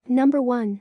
Number 1.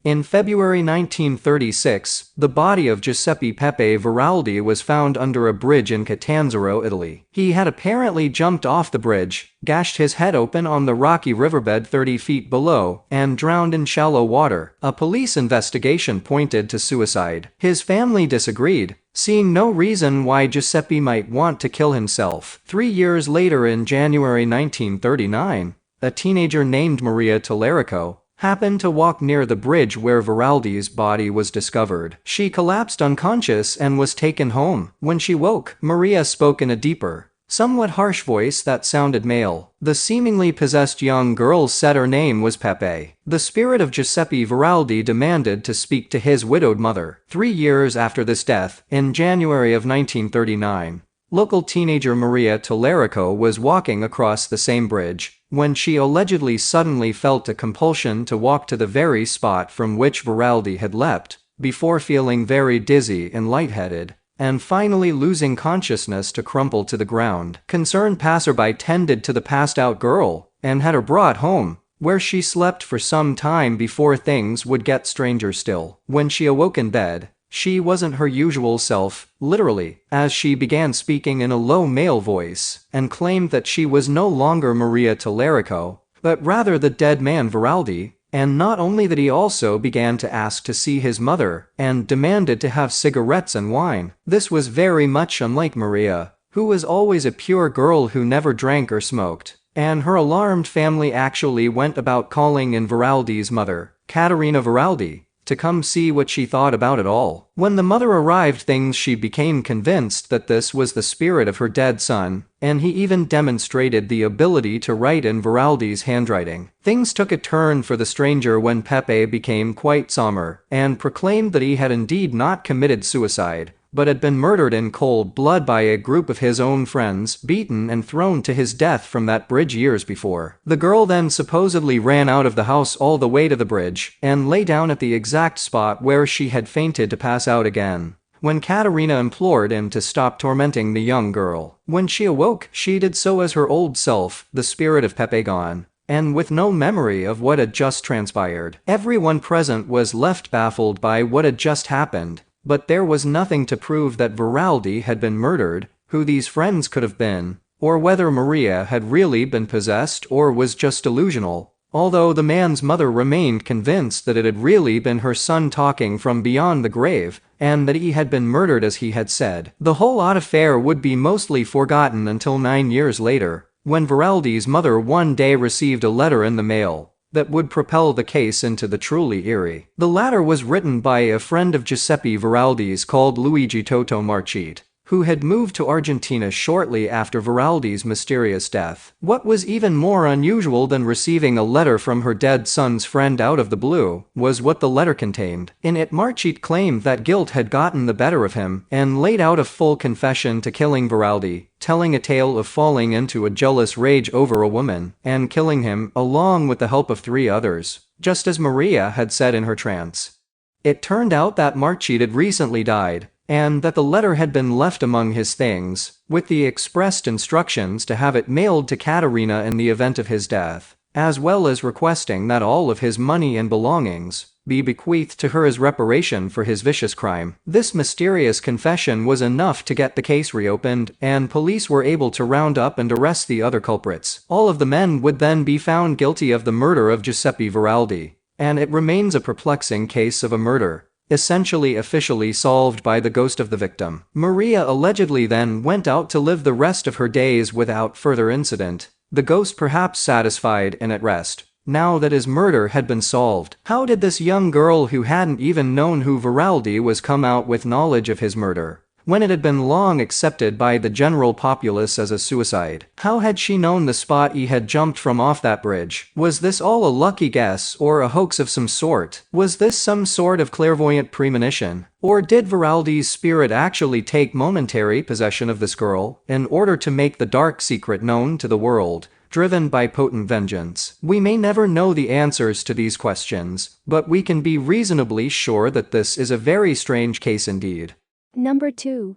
In February 1936, the body of Giuseppe Pepe Veraldi was found under a bridge in Catanzaro, Italy. He had apparently jumped off the bridge, gashed his head open on the rocky riverbed 30 feet below, and drowned in shallow water. A police investigation pointed to suicide. His family disagreed, seeing no reason why Giuseppe might want to kill himself. 3 years later, in January 1939, a teenager named Maria Talarico happened to walk near the bridge where Veraldi's body was discovered. She collapsed unconscious and was taken home. When she woke, Maria spoke in a deeper, somewhat harsh voice that sounded male. The seemingly possessed young girl said her name was Pepe. The spirit of Giuseppe Veraldi demanded to speak to his widowed mother. 3 years after this death, in January of 1939, local teenager Maria Talarico was walking across the same bridge when she allegedly suddenly felt a compulsion to walk to the very spot from which Veraldi had leapt, before feeling very dizzy and lightheaded, and finally losing consciousness to crumple to the ground. Concerned passerby tended to the passed-out girl and had her brought home, where she slept for some time before things would get stranger still. When she awoke in bed, she wasn't her usual self, literally, as she began speaking in a low male voice and claimed that she was no longer Maria Talarico, but rather the dead man Veraldi. And not only that, he also began to ask to see his mother and demanded to have cigarettes and wine. This was very much unlike Maria, who was always a pure girl who never drank or smoked. And her alarmed family actually went about calling in Veraldi's mother, Caterina Veraldi, to come see what she thought about it all. When the mother arrived, she became convinced that this was the spirit of her dead son, and he even demonstrated the ability to write in Veraldi's handwriting. Things took a turn for the stranger when Pepe became quite somber and proclaimed that he had indeed not committed suicide, but had been murdered in cold blood by a group of his own friends, beaten and thrown to his death from that bridge years before. The girl then supposedly ran out of the house all the way to the bridge and lay down at the exact spot where she had fainted to pass out again. When Caterina implored him to stop tormenting the young girl, when she awoke, she did so as her old self, the spirit of Pepe gone, and with no memory of what had just transpired. Everyone present was left baffled by what had just happened. But there was nothing to prove that Veraldi had been murdered, who these friends could have been, or whether Maria had really been possessed or was just delusional, although the man's mother remained convinced that it had really been her son talking from beyond the grave, and that he had been murdered as he had said. The whole odd affair would be mostly forgotten until 9 years later, when Veraldi's mother one day received a letter in the mail that would propel the case into the truly eerie. The latter was written by a friend of Giuseppe Veraldi's called Luigi Toto Marchite, who had moved to Argentina shortly after Veraldi's mysterious death. What was even more unusual than receiving a letter from her dead son's friend out of the blue was what the letter contained. In it, Marchite claimed that guilt had gotten the better of him and laid out a full confession to killing Veraldi, telling a tale of falling into a jealous rage over a woman and killing him along with the help of 3 others, just as Maria had said in her trance. It turned out that Marchite had recently died, and that the letter had been left among his things, with the expressed instructions to have it mailed to Caterina in the event of his death, as well as requesting that all of his money and belongings be bequeathed to her as reparation for his vicious crime. This mysterious confession was enough to get the case reopened, and police were able to round up and arrest the other culprits. All of the men would then be found guilty of the murder of Giuseppe Veraldi, and it remains a perplexing case of a murder, essentially officially solved by the ghost of the victim. Maria allegedly then went out to live the rest of her days without further incident, the ghost perhaps satisfied and at rest, now that his murder had been solved. How did this young girl who hadn't even known who Veraldi was come out with knowledge of his murder, when it had been long accepted by the general populace as a suicide? How had she known the spot he had jumped from off that bridge? Was this all a lucky guess or a hoax of some sort? Was this some sort of clairvoyant premonition? Or did Veraldi's spirit actually take momentary possession of this girl in order to make the dark secret known to the world, driven by potent vengeance? We may never know the answers to these questions, but we can be reasonably sure that this is a very strange case indeed. Number 2.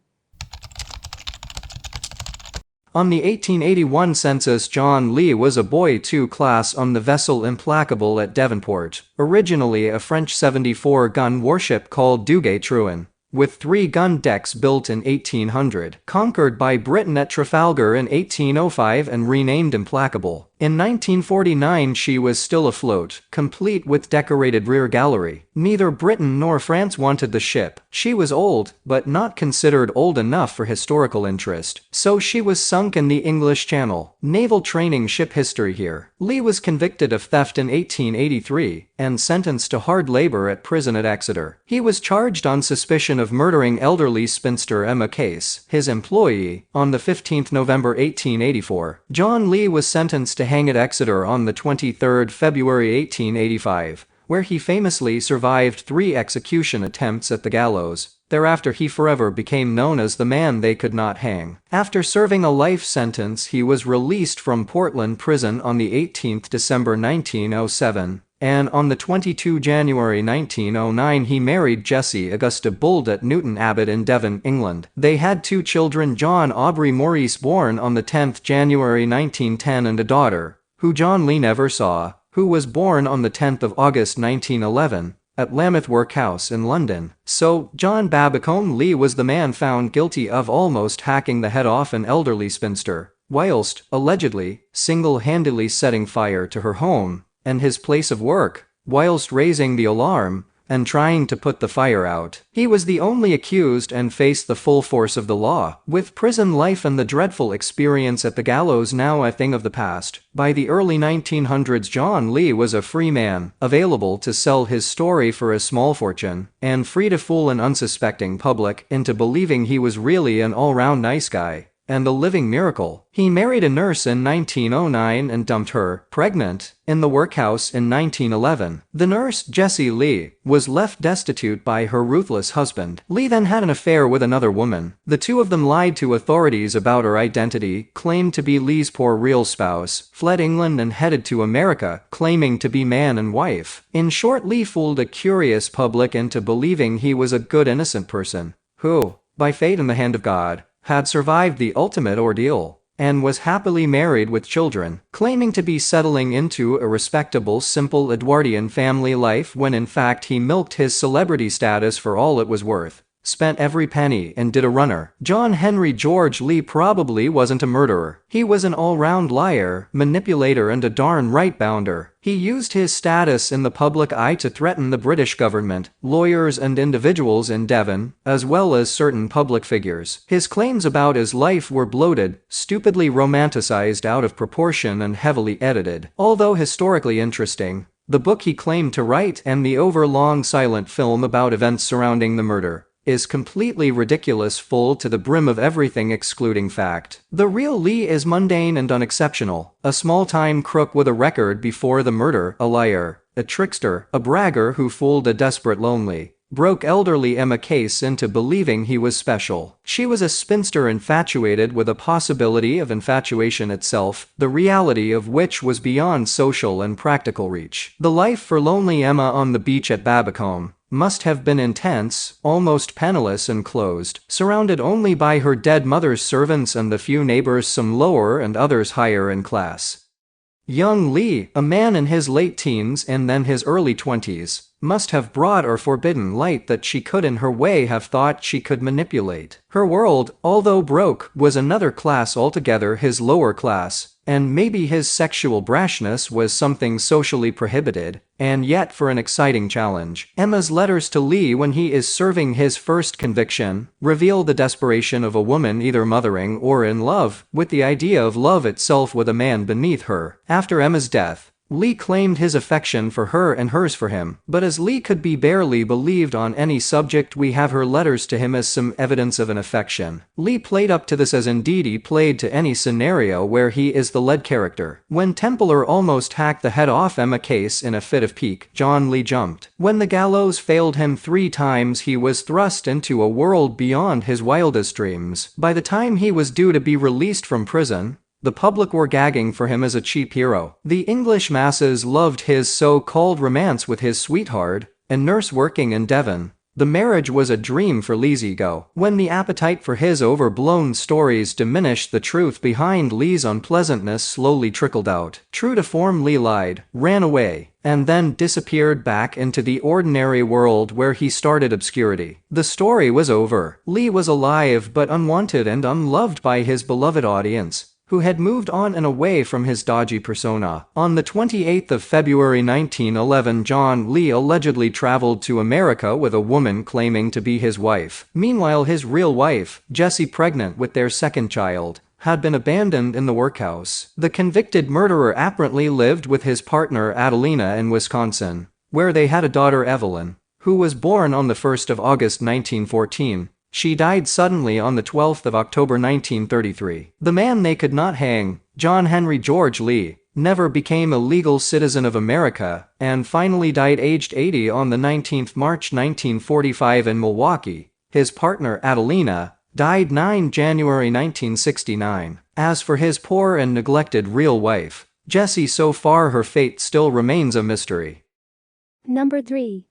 On the 1881 census, John Lee was a Boy II class on the vessel Implacable at Devonport, originally a French 74-gun warship called Duguay Trouin, with 3 gun decks built in 1800, conquered by Britain at Trafalgar in 1805 and renamed Implacable. In 1949 she was still afloat, complete with decorated rear gallery. Neither Britain nor France wanted the ship. She was old, but not considered old enough for historical interest, so she was sunk in the English Channel. Naval training ship history here. Lee was convicted of theft in 1883 and sentenced to hard labor at prison at Exeter. He was charged on suspicion of murdering elderly spinster Emma Case, his employee, on the 15th November 1884. John Lee was sentenced to hang at Exeter on the 23rd February 1885, where he famously survived 3 execution attempts at the gallows. Thereafter he forever became known as the man they could not hang. After serving a life sentence, he was released from Portland Prison on the 18th December 1907, and on the 22 January 1909 he married Jessie Augusta Bould at Newton Abbot in Devon, England. They had 2 children, John Aubrey Maurice born on the 10th January 1910 and a daughter, who John Lee never saw, who was born on the 10th of August 1911, at Lambeth Workhouse in London. So, John Babbacombe Lee was the man found guilty of almost hacking the head off an elderly spinster, whilst, allegedly, single-handedly setting fire to her home and his place of work, whilst raising the alarm and trying to put the fire out. He was the only accused and faced the full force of the law. With prison life and the dreadful experience at the gallows now a thing of the past, by the early 1900s John Lee was a free man, available to sell his story for a small fortune, and free to fool an unsuspecting public into believing he was really an all-round nice guy and a living miracle. He married a nurse in 1909 and dumped her, pregnant, in the workhouse in 1911. The nurse, Jessie Lee, was left destitute by her ruthless husband. Lee then had an affair with another woman. The 2 of them lied to authorities about her identity, claimed to be Lee's poor real spouse, fled England and headed to America, claiming to be man and wife. In short, Lee fooled a curious public into believing he was a good innocent person, who, by fate and the hand of God, had survived the ultimate ordeal, and was happily married with children, claiming to be settling into a respectable, simple Edwardian family life when in fact he milked his celebrity status for all it was worth, spent every penny and did a runner. John Henry George Lee probably wasn't a murderer. He was an all-round liar, manipulator and a darn right bounder. He used his status in the public eye to threaten the British government, lawyers and individuals in Devon, as well as certain public figures. His claims about his life were bloated, stupidly romanticized out of proportion and heavily edited. Although historically interesting, the book he claimed to write and the overlong silent film about events surrounding the murder is completely ridiculous, full to the brim of everything excluding fact. The real Lee is mundane and unexceptional, a small-time crook with a record before the murder, a liar, a trickster, a bragger who fooled a desperate lonely, broke elderly Emma Case into believing he was special. She was a spinster infatuated with a possibility of infatuation itself, the reality of which was beyond social and practical reach. The life for lonely Emma on the beach at Babbacombe must have been intense, almost penniless and closed, surrounded only by her dead mother's servants and the few neighbors, some lower and others higher in class. Young Lee, a man in his late teens and then his early 20s, must have brought or forbidden light that she could in her way have thought she could manipulate. Her world, although broke, was another class altogether, his lower class, and maybe his sexual brashness was something socially prohibited, and yet for an exciting challenge. Emma's letters to Lee when he is serving his first conviction reveal the desperation of a woman either mothering or in love with the idea of love itself with a man beneath her. After Emma's death, Lee claimed his affection for her and hers for him, but as Lee could be barely believed on any subject, we have her letters to him as some evidence of an affection. Lee played up to this as indeed he played to any scenario where he is the lead character. When Templar almost hacked the head off Emma Case in a fit of pique, John Lee jumped. When the gallows failed him 3 times, he was thrust into a world beyond his wildest dreams. By the time he was due to be released from prison, the public were gagging for him as a cheap hero. The English masses loved his so-called romance with his sweetheart, a nurse working in Devon, The marriage was a dream for Lee's ego. When the appetite for his overblown stories diminished, the truth behind Lee's unpleasantness slowly trickled out. True to form, Lee lied, ran away, and then disappeared back into the ordinary world where he started obscurity. The story was over. Lee was alive but unwanted and unloved by his beloved audience, who had moved on and away from his dodgy persona. On the 28th of February 1911, John Lee allegedly traveled to America with a woman claiming to be his wife. Meanwhile, his real wife, Jessie, pregnant with their second child, had been abandoned in the workhouse. The convicted murderer apparently lived with his partner Adeline in Wisconsin, where they had a daughter, Evelyn, who was born on the 1st of August 1914. She died suddenly on the 12th of October 1933. The man they could not hang, John Henry George Lee, never became a legal citizen of America and finally died aged 80 on the 19th March 1945 in Milwaukee. His partner Adeline died 9 January 1969. As for his poor and neglected real wife, Jessie, so far her fate still remains a mystery. Number 3.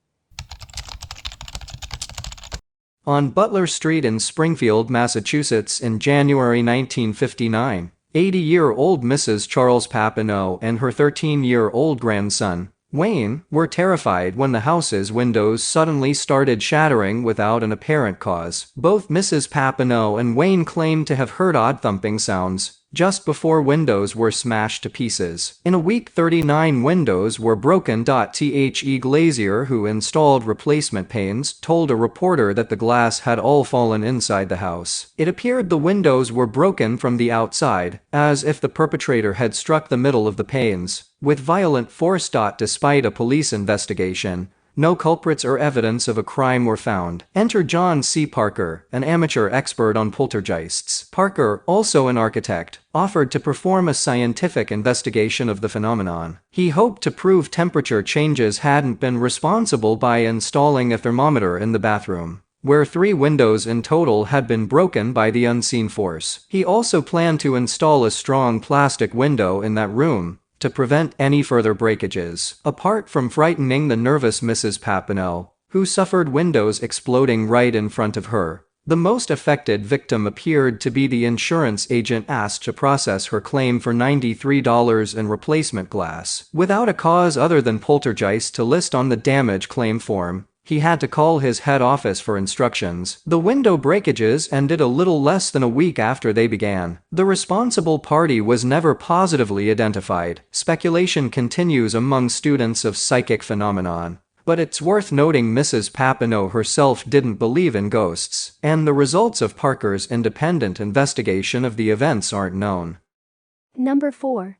On Butler Street in Springfield, Massachusetts in January 1959, 80-year-old Mrs. Charles Papineau and her 13-year-old grandson, Wayne, were terrified when the house's windows suddenly started shattering without an apparent cause. Both Mrs. Papineau and Wayne claimed to have heard odd thumping sounds just before windows were smashed to pieces. In a week, 39 windows were broken. The glazier who installed replacement panes told a reporter that the glass had all fallen inside the house. It appeared the windows were broken from the outside, as if the perpetrator had struck the middle of the panes with violent force. Despite a police investigation, no culprits or evidence of a crime were found. Enter John C. Parker, an amateur expert on poltergeists. Parker, also an architect, offered to perform a scientific investigation of the phenomenon. He hoped to prove temperature changes hadn't been responsible by installing a thermometer in the bathroom, where 3 windows in total had been broken by the unseen force. He also planned to install a strong plastic window in that room to prevent any further breakages. Apart from frightening the nervous Mrs. Papineau, who suffered windows exploding right in front of her, the most affected victim appeared to be the insurance agent asked to process her claim for $93 in replacement glass. Without a cause other than poltergeist to list on the damage claim form, he had to call his head office for instructions. The window breakages ended a little less than a week after they began. The responsible party was never positively identified. Speculation continues among students of psychic phenomenon, but it's worth noting Mrs. Papineau herself didn't believe in ghosts, and the results of Parker's independent investigation of the events aren't known. Number 4.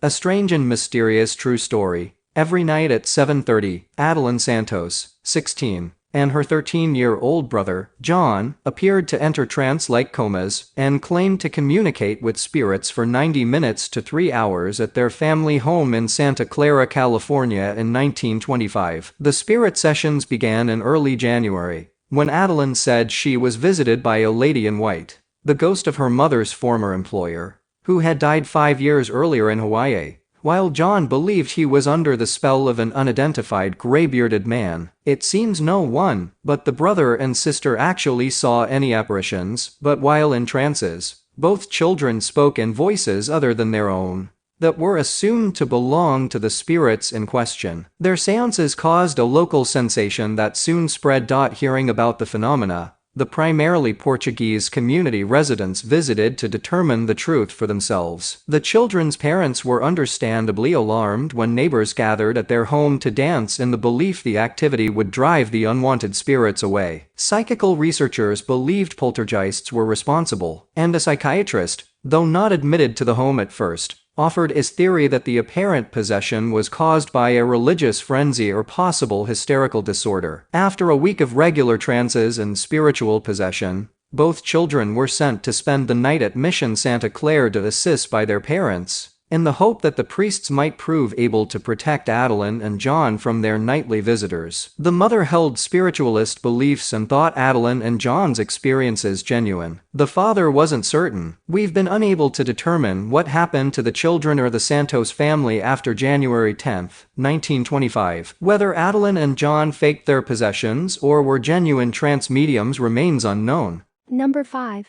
A strange and mysterious true story. Every night at 7:30, Adeline Santos, 16, and her 13-year-old brother, John, appeared to enter trance-like comas and claimed to communicate with spirits for 90 minutes to 3 hours at their family home in Santa Clara, California in 1925. The spirit sessions began in early January, when Adeline said she was visited by a lady in white, the ghost of her mother's former employer, who had died 5 years earlier in Hawaii. While John believed he was under the spell of an unidentified gray-bearded man, it seems no one but the brother and sister actually saw any apparitions. But while in trances, both children spoke in voices other than their own that were assumed to belong to the spirits in question. Their seances caused a local sensation that soon spread. Hearing about the phenomena, the primarily Portuguese community residents visited to determine the truth for themselves. The children's parents were understandably alarmed when neighbors gathered at their home to dance in the belief the activity would drive the unwanted spirits away. Psychical researchers believed poltergeists were responsible, and a psychiatrist, though not admitted to the home at first, offered his theory that the apparent possession was caused by a religious frenzy or possible hysterical disorder. After a week of regular trances and spiritual possession, both children were sent to spend the night at Mission Santa Clara to assist by their parents, in the hope that the priests might prove able to protect Adeline and John from their nightly visitors. The mother held spiritualist beliefs and thought Adeline and John's experiences genuine. The father wasn't certain. "We've been unable to determine what happened to the children or the Santos family after January 10, 1925. Whether Adeline and John faked their possessions or were genuine trance mediums remains unknown." Number 5.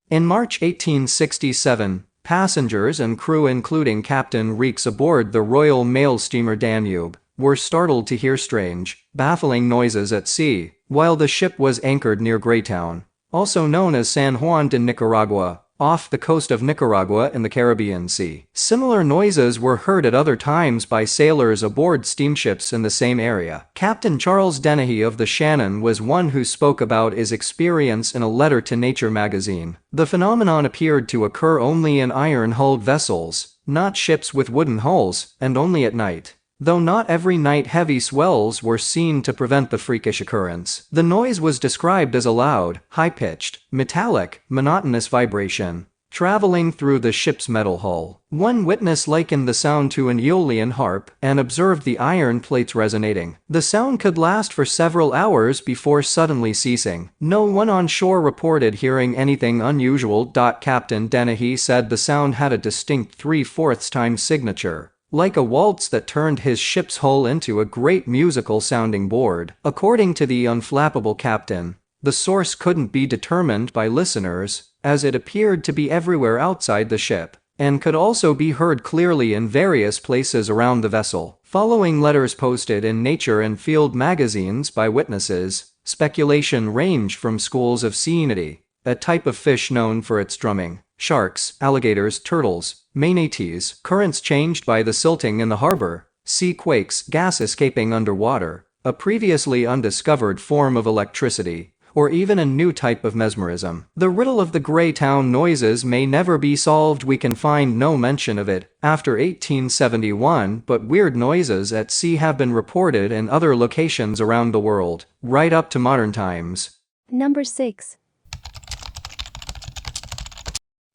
In March 1867, passengers and crew including Captain Reeks aboard the Royal Mail steamer Danube were startled to hear strange, baffling noises at sea while the ship was anchored near Greytown, also known as San Juan de Nicaragua, off the coast of Nicaragua in the Caribbean Sea. Similar noises were heard at other times by sailors aboard steamships in the same area. Captain Charles Dennehy of the Shannon was one who spoke about his experience in a letter to Nature magazine. The phenomenon appeared to occur only in iron-hulled vessels, not ships with wooden hulls, and only at night. Though not every night heavy swells were seen to prevent the freakish occurrence. The noise was described as a loud, high-pitched, metallic, monotonous vibration traveling through the ship's metal hull. One witness likened the sound to an Aeolian harp and observed the iron plates resonating. The sound could last for several hours before suddenly ceasing. No one on shore reported hearing anything unusual. Captain Dennehy said the sound had a distinct 3/4 time signature, like a waltz that turned his ship's hull into a great musical sounding board. According to the unflappable captain, the source couldn't be determined by listeners, as it appeared to be everywhere outside the ship, and could also be heard clearly in various places around the vessel. Following letters posted in Nature and Field magazines by witnesses, speculation ranged from schools of Cyanide, a type of fish known for its drumming, sharks, alligators, turtles, manatees, currents changed by the silting in the harbor, sea quakes, gas escaping underwater, a previously undiscovered form of electricity, or even a new type of mesmerism. The riddle of the Greytown Noises may never be solved. We can find no mention of it after 1871, but weird noises at sea have been reported in other locations around the world, right up to modern times. Number 6.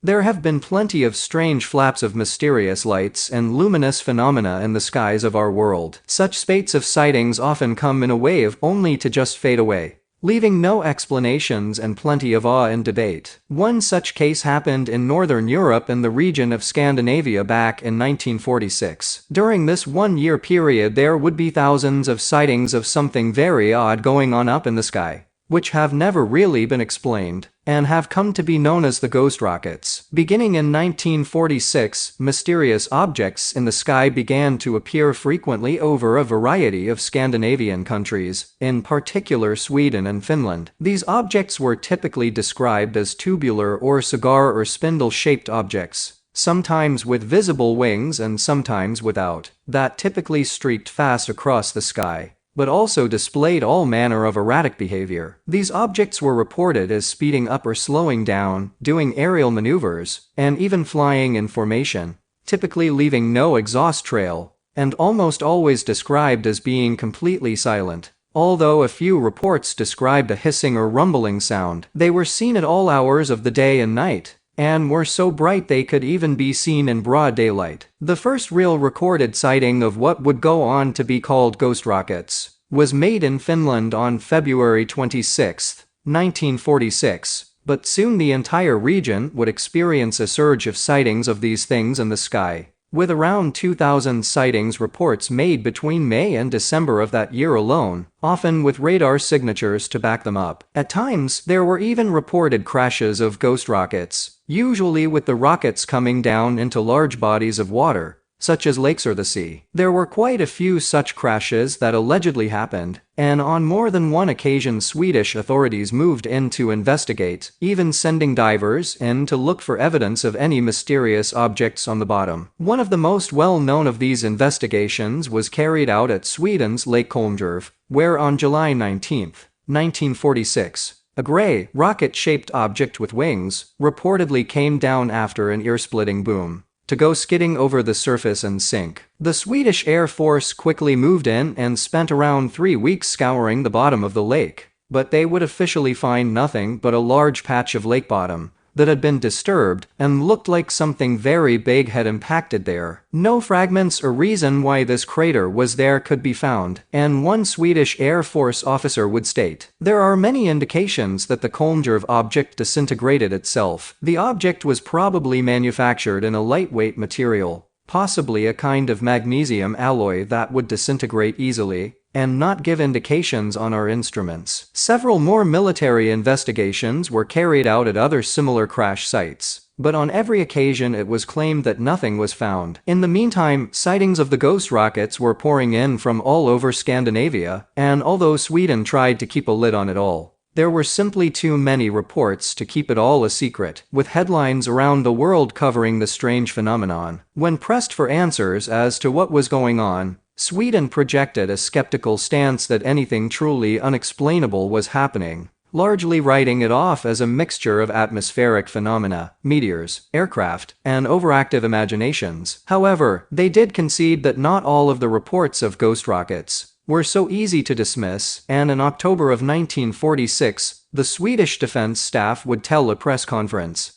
There have been plenty of strange flaps of mysterious lights and luminous phenomena in the skies of our world. Such spates of sightings often come in a wave only to just fade away, leaving no explanations and plenty of awe and debate. One such case happened in Northern Europe in the region of Scandinavia back in 1946. During this one-year period there would be thousands of sightings of something very odd going on up in the sky, which have never really been explained, and have come to be known as the ghost rockets. Beginning in 1946, mysterious objects in the sky began to appear frequently over a variety of Scandinavian countries, in particular Sweden and Finland. These objects were typically described as tubular or cigar or spindle-shaped objects, sometimes with visible wings and sometimes without, that typically streaked fast across the sky, but also displayed all manner of erratic behavior. These objects were reported as speeding up or slowing down, doing aerial maneuvers, and even flying in formation, typically leaving no exhaust trail, and almost always described as being completely silent. Although a few reports described a hissing or rumbling sound, they were seen at all hours of the day and night, and were so bright they could even be seen in broad daylight. The first real recorded sighting of what would go on to be called ghost rockets was made in Finland on February 26, 1946, but soon the entire region would experience a surge of sightings of these things in the sky, with around 2,000 sightings reports made between May and December of that year alone, often with radar signatures to back them up. At times, there were even reported crashes of ghost rockets, usually with the rockets coming down into large bodies of water, such as lakes or the sea. There were quite a few such crashes that allegedly happened, and on more than one occasion Swedish authorities moved in to investigate, even sending divers in to look for evidence of any mysterious objects on the bottom. One of the most well-known of these investigations was carried out at Sweden's Lake Kolmjärv, where on July 19, 1946, a gray, rocket-shaped object with wings reportedly came down after an ear-splitting boom to go skidding over the surface and sink. The Swedish Air Force quickly moved in and spent around 3 weeks scouring the bottom of the lake, but they would officially find nothing but a large patch of lake bottom, that had been disturbed and looked like something very big had impacted there. No fragments or reason why this crater was there could be found, and one Swedish Air Force officer would state, "There are many indications that the Kolmjorv object disintegrated itself. The object was probably manufactured in a lightweight material, possibly a kind of magnesium alloy that would disintegrate easily, and not give indications on our instruments." Several more military investigations were carried out at other similar crash sites, but on every occasion it was claimed that nothing was found. In the meantime, sightings of the ghost rockets were pouring in from all over Scandinavia, and although Sweden tried to keep a lid on it all, there were simply too many reports to keep it all a secret, with headlines around the world covering the strange phenomenon. When pressed for answers as to what was going on, Sweden projected a skeptical stance that anything truly unexplainable was happening, largely writing it off as a mixture of atmospheric phenomena, meteors, aircraft, and overactive imaginations. However, they did concede that not all of the reports of ghost rockets were so easy to dismiss, and in October of 1946, the Swedish defense staff would tell a press conference,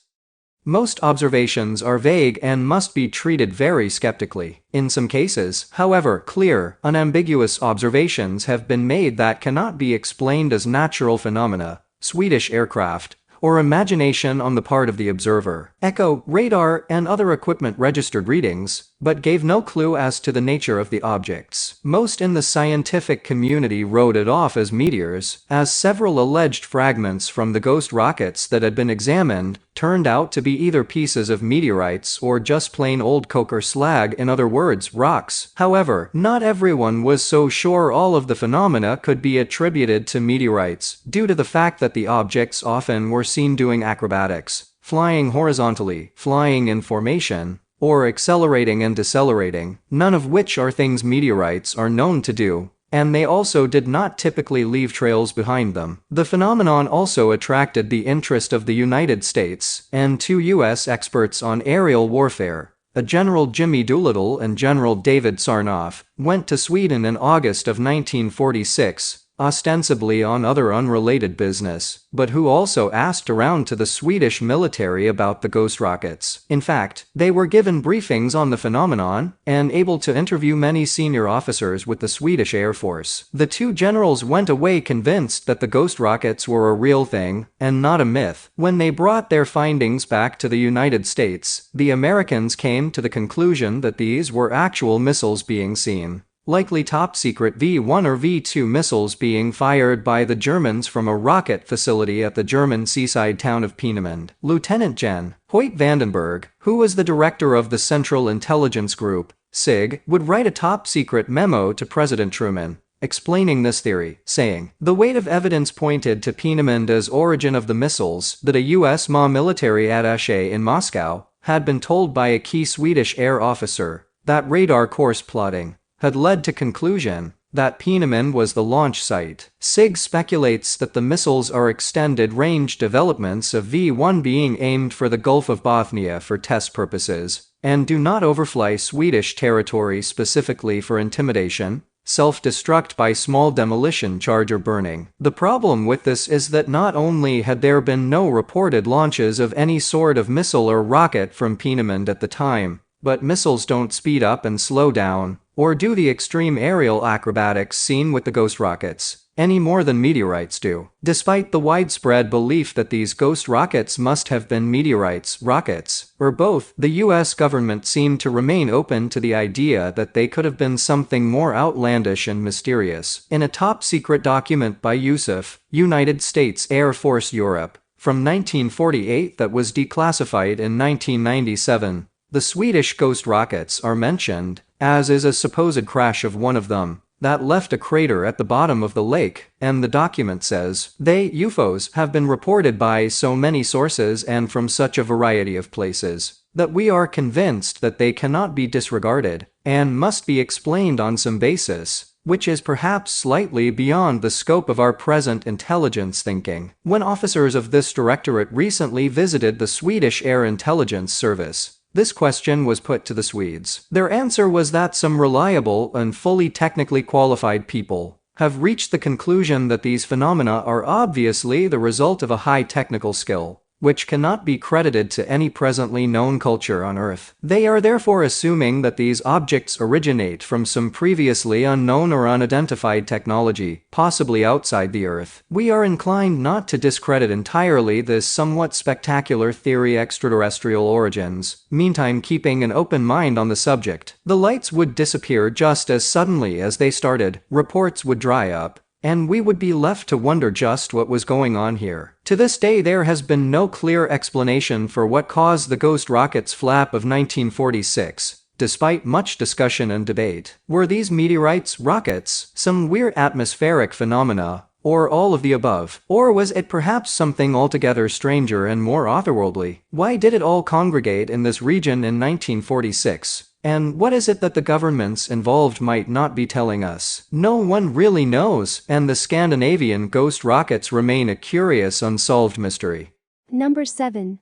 "Most observations are vague and must be treated very skeptically. In some cases, however, clear, unambiguous observations have been made that cannot be explained as natural phenomena, Swedish aircraft, or imagination on the part of the observer. Echo, radar, and other equipment registered readings, but gave no clue as to the nature of the objects." Most in the scientific community wrote it off as meteors, as several alleged fragments from the ghost rockets that had been examined turned out to be either pieces of meteorites or just plain old coke or slag, in other words, rocks. However, not everyone was so sure all of the phenomena could be attributed to meteorites, due to the fact that the objects often were seen doing acrobatics, flying horizontally, flying in formation, or accelerating and decelerating, none of which are things meteorites are known to do, and they also did not typically leave trails behind them. The phenomenon also attracted the interest of the United States, and two U.S. experts on aerial warfare, a General Jimmy Doolittle and General David Sarnoff, went to Sweden in August of 1946, ostensibly on other unrelated business, but who also asked around to the Swedish military about the ghost rockets. In fact, they were given briefings on the phenomenon, and able to interview many senior officers with the Swedish Air Force. The two generals went away convinced that the ghost rockets were a real thing, and not a myth. When they brought their findings back to the United States, the Americans came to the conclusion that these were actual missiles being seen, likely top-secret V-1 or V-2 missiles being fired by the Germans from a rocket facility at the German seaside town of Peenemünde. Lieutenant Gen. Hoyt Vandenberg, who was the director of the Central Intelligence Group, SIG, would write a top-secret memo to President Truman, explaining this theory, saying, "The weight of evidence pointed to Peenemünde as origin of the missiles, that a U.S. military attaché in Moscow had been told by a key Swedish air officer that radar course plotting had led to conclusion that Peenemünde was the launch site." SIG speculates that the missiles are extended-range developments of V-1 being aimed for the Gulf of Bothnia for test purposes, and do not overfly Swedish territory specifically for intimidation, self-destruct by small demolition charge or burning. The problem with this is that not only had there been no reported launches of any sort of missile or rocket from Peenemünde at the time, but missiles don't speed up and slow down, or do the extreme aerial acrobatics seen with the ghost rockets, any more than meteorites do. Despite the widespread belief that these ghost rockets must have been meteorites, rockets, or both, the US government seemed to remain open to the idea that they could have been something more outlandish and mysterious. In a top-secret document by USAF, United States Air Force Europe, from 1948 that was declassified in 1997, the Swedish ghost rockets are mentioned, as is a supposed crash of one of them that left a crater at the bottom of the lake, and the document says, "They, UFOs, have been reported by so many sources and from such a variety of places, that we are convinced that they cannot be disregarded, and must be explained on some basis, which is perhaps slightly beyond the scope of our present intelligence thinking." When officers of this directorate recently visited the Swedish Air Intelligence Service, this question was put to the Swedes. Their answer was that some reliable and fully technically qualified people have reached the conclusion that these phenomena are obviously the result of a high technical skill, which cannot be credited to any presently known culture on Earth. They are therefore assuming that these objects originate from some previously unknown or unidentified technology, possibly outside the Earth. We are inclined not to discredit entirely this somewhat spectacular theory extraterrestrial origins, meantime keeping an open mind on the subject. The lights would disappear just as suddenly as they started, reports would dry up, and we would be left to wonder just what was going on here. To this day there has been no clear explanation for what caused the ghost rocket's flap of 1946, despite much discussion and debate. Were these meteorites, rockets, some weird atmospheric phenomena, or all of the above? Or was it perhaps something altogether stranger and more otherworldly? Why did it all congregate in this region in 1946? And what is it that the governments involved might not be telling us? No one really knows, and the Scandinavian ghost rockets remain a curious unsolved mystery. Number 7.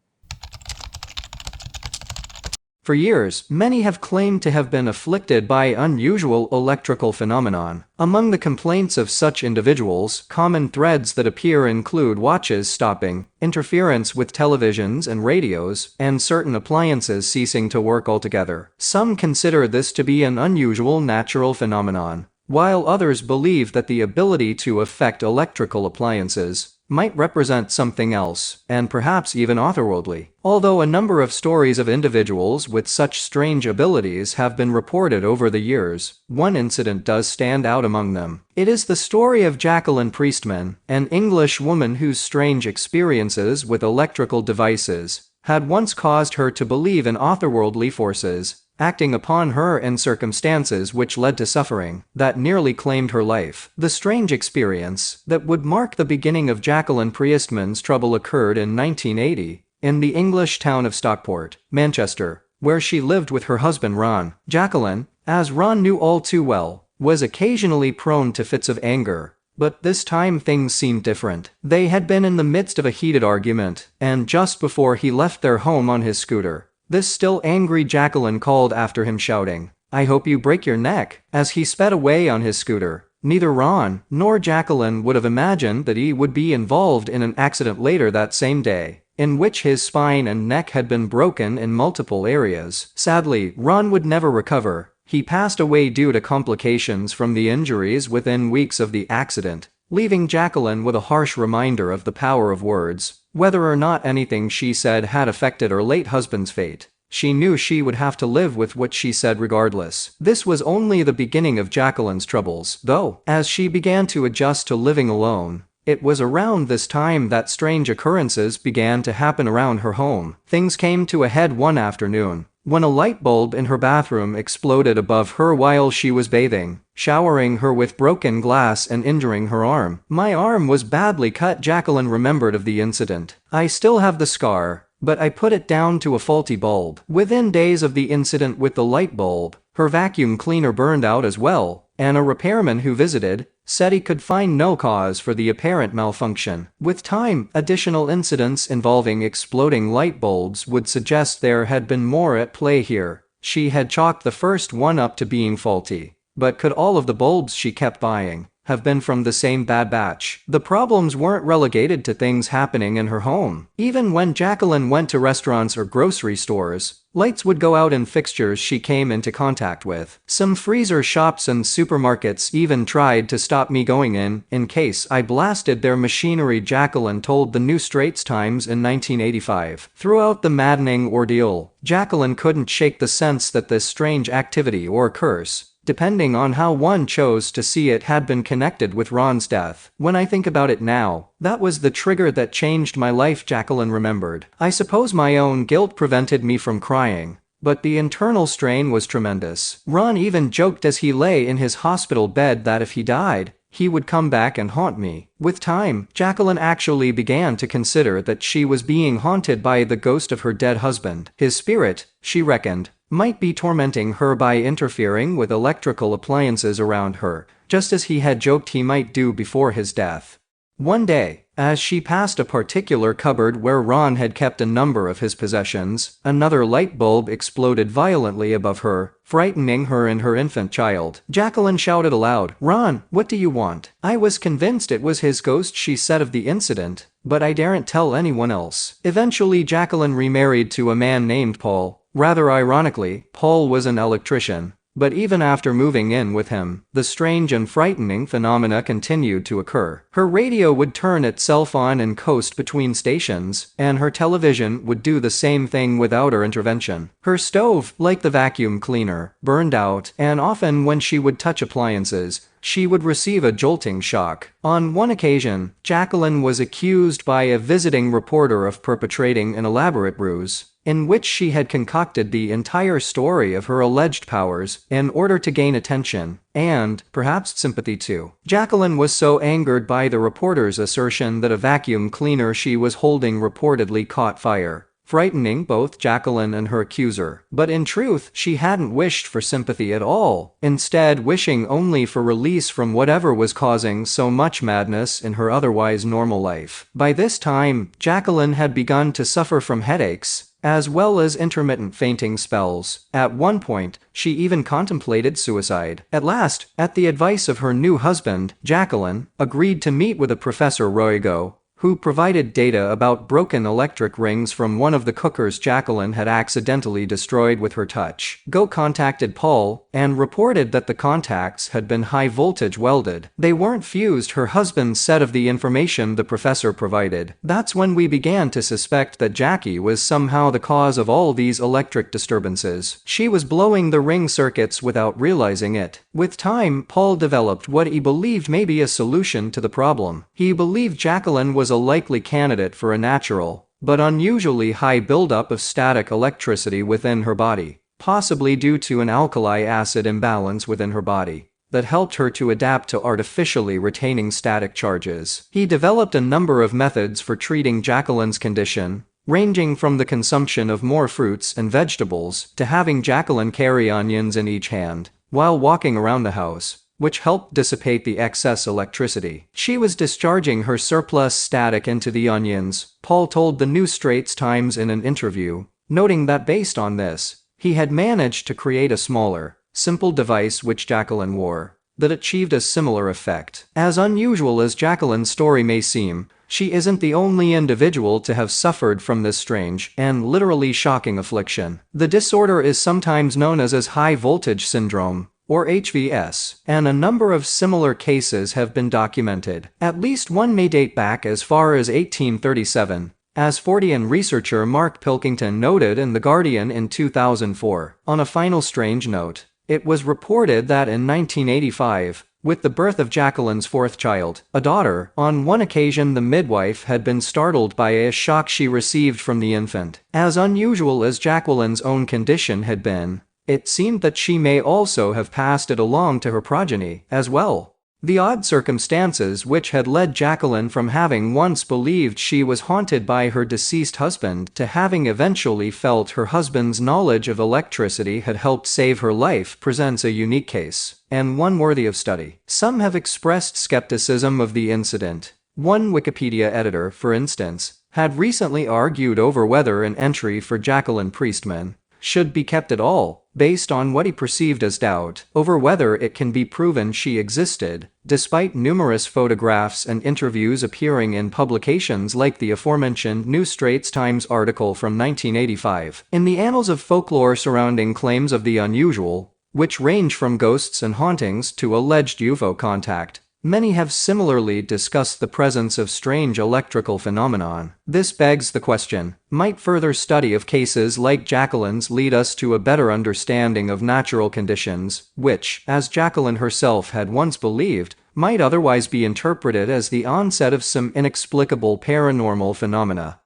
For years, many have claimed to have been afflicted by unusual electrical phenomenon. Among the complaints of such individuals, common threads that appear include watches stopping, interference with televisions and radios, and certain appliances ceasing to work altogether. Some consider this to be an unusual natural phenomenon, while others believe that the ability to affect electrical appliances might represent something else, and perhaps even otherworldly. Although a number of stories of individuals with such strange abilities have been reported over the years, one incident does stand out among them. It is the story of Jacqueline Priestman, an English woman whose strange experiences with electrical devices had once caused her to believe in otherworldly forces acting upon her in circumstances which led to suffering that nearly claimed her life. The strange experience that would mark the beginning of Jacqueline Priestman's trouble occurred in 1980 in the English town of Stockport, Manchester, where she lived with her husband Ron. Jacqueline, as Ron knew all too well, was occasionally prone to fits of anger, but this time things seemed different. They had been in the midst of a heated argument, and just before he left their home on his scooter, this still angry Jacqueline called after him shouting, "I hope you break your neck," as he sped away on his scooter. Neither Ron nor Jacqueline would have imagined that he would be involved in an accident later that same day, in which his spine and neck had been broken in multiple areas. Sadly, Ron would never recover. He passed away due to complications from the injuries within weeks of the accident, leaving Jacqueline with a harsh reminder of the power of words. Whether or not anything she said had affected her late husband's fate, she knew she would have to live with what she said regardless. This was only the beginning of Jacqueline's troubles, though. As she began to adjust to living alone, it was around this time that strange occurrences began to happen around her home. Things came to a head one afternoon, when a light bulb in her bathroom exploded above her while she was bathing, showering her with broken glass and injuring her arm. "My arm was badly cut," Jacqueline remembered of the incident. "I still have the scar, but I put it down to a faulty bulb." Within days of the incident with the light bulb, her vacuum cleaner burned out as well, and a repairman who visited said he could find no cause for the apparent malfunction. With time, additional incidents involving exploding light bulbs would suggest there had been more at play here. She had chalked the first one up to being faulty, but could all of the bulbs she kept buying have been from the same bad batch? The problems weren't relegated to things happening in her home. Even when Jacqueline went to restaurants or grocery stores, lights would go out in fixtures she came into contact with. Some freezer shops and supermarkets even tried to stop me going in case I blasted their machinery, Jacqueline told the New Straits Times in 1985. Throughout the maddening ordeal, Jacqueline couldn't shake the sense that this strange activity or curse, depending on how one chose to see it, had been connected with Ron's death. "When I think about it now, that was the trigger that changed my life," Jacqueline remembered. "I suppose my own guilt prevented me from crying, but the internal strain was tremendous." Ron even joked as he lay in his hospital bed that if he died, he would come back and haunt me. With time, Jacqueline actually began to consider that she was being haunted by the ghost of her dead husband. His spirit, she reckoned, might be tormenting her by interfering with electrical appliances around her, just as he had joked he might do before his death. One day, as she passed a particular cupboard where Ron had kept a number of his possessions, another light bulb exploded violently above her, frightening her and her infant child. Jacqueline shouted aloud, "Ron, what do you want?" "I was convinced it was his ghost," she said of the incident, "but I daren't tell anyone else." Eventually, Jacqueline remarried to a man named Paul. Rather ironically, Paul was an electrician. But even after moving in with him, the strange and frightening phenomena continued to occur. Her radio would turn itself on and coast between stations, and her television would do the same thing without her intervention. Her stove, like the vacuum cleaner, burned out, and often when she would touch appliances, she would receive a jolting shock. On one occasion, Jacqueline was accused by a visiting reporter of perpetrating an elaborate ruse, in which she had concocted the entire story of her alleged powers in order to gain attention, and, perhaps, sympathy too. Jacqueline was so angered by the reporter's assertion that a vacuum cleaner she was holding reportedly caught fire, frightening both Jacqueline and her accuser. But in truth, she hadn't wished for sympathy at all, instead wishing only for release from whatever was causing so much madness in her otherwise normal life. By this time, Jacqueline had begun to suffer from headaches, as well as intermittent fainting spells. At one point, she even contemplated suicide. At last, at the advice of her new husband, Jacqueline agreed to meet with a Professor Roygo, who provided data about broken electric rings from one of the cookers Jacqueline had accidentally destroyed with her touch. Go contacted Paul and reported that the contacts had been high-voltage welded. They weren't fused, her husband said of the information the professor provided. That's when we began to suspect that Jackie was somehow the cause of all these electric disturbances. She was blowing the ring circuits without realizing it. With time, Paul developed what he believed may be a solution to the problem. He believed Jacqueline was a likely candidate for a natural, but unusually high buildup of static electricity within her body, possibly due to an alkali-acid imbalance within her body that helped her to adapt to artificially retaining static charges. He developed a number of methods for treating Jacqueline's condition, ranging from the consumption of more fruits and vegetables to having Jacqueline carry onions in each hand while walking around the house, which helped dissipate the excess electricity. She was discharging her surplus static into the onions, Paul told the New Straits Times in an interview, noting that based on this, he had managed to create a smaller, simple device which Jacqueline wore, that achieved a similar effect. As unusual as Jacqueline's story may seem, she isn't the only individual to have suffered from this strange and literally shocking affliction. The disorder is sometimes known as high voltage syndrome, or HVS, and a number of similar cases have been documented. At least one may date back as far as 1837, as Fortean researcher Mark Pilkington noted in The Guardian in 2004. On a final strange note, it was reported that in 1985, with the birth of Jacqueline's fourth child, a daughter, on one occasion the midwife had been startled by a shock she received from the infant. As unusual as Jacqueline's own condition had been, it seemed that she may also have passed it along to her progeny as well. The odd circumstances which had led Jacqueline from having once believed she was haunted by her deceased husband to having eventually felt her husband's knowledge of electricity had helped save her life presents a unique case, and one worthy of study. Some have expressed skepticism of the incident. One Wikipedia editor, for instance, had recently argued over whether an entry for Jacqueline Priestman should be kept at all, based on what he perceived as doubt over whether it can be proven she existed, despite numerous photographs and interviews appearing in publications like the aforementioned New Straits Times article from 1985. In the annals of folklore surrounding claims of the unusual, which range from ghosts and hauntings to alleged UFO contact, many have similarly discussed the presence of strange electrical phenomenon. This begs the question, might further study of cases like Jacqueline's lead us to a better understanding of natural conditions, which, as Jacqueline herself had once believed, might otherwise be interpreted as the onset of some inexplicable paranormal phenomena?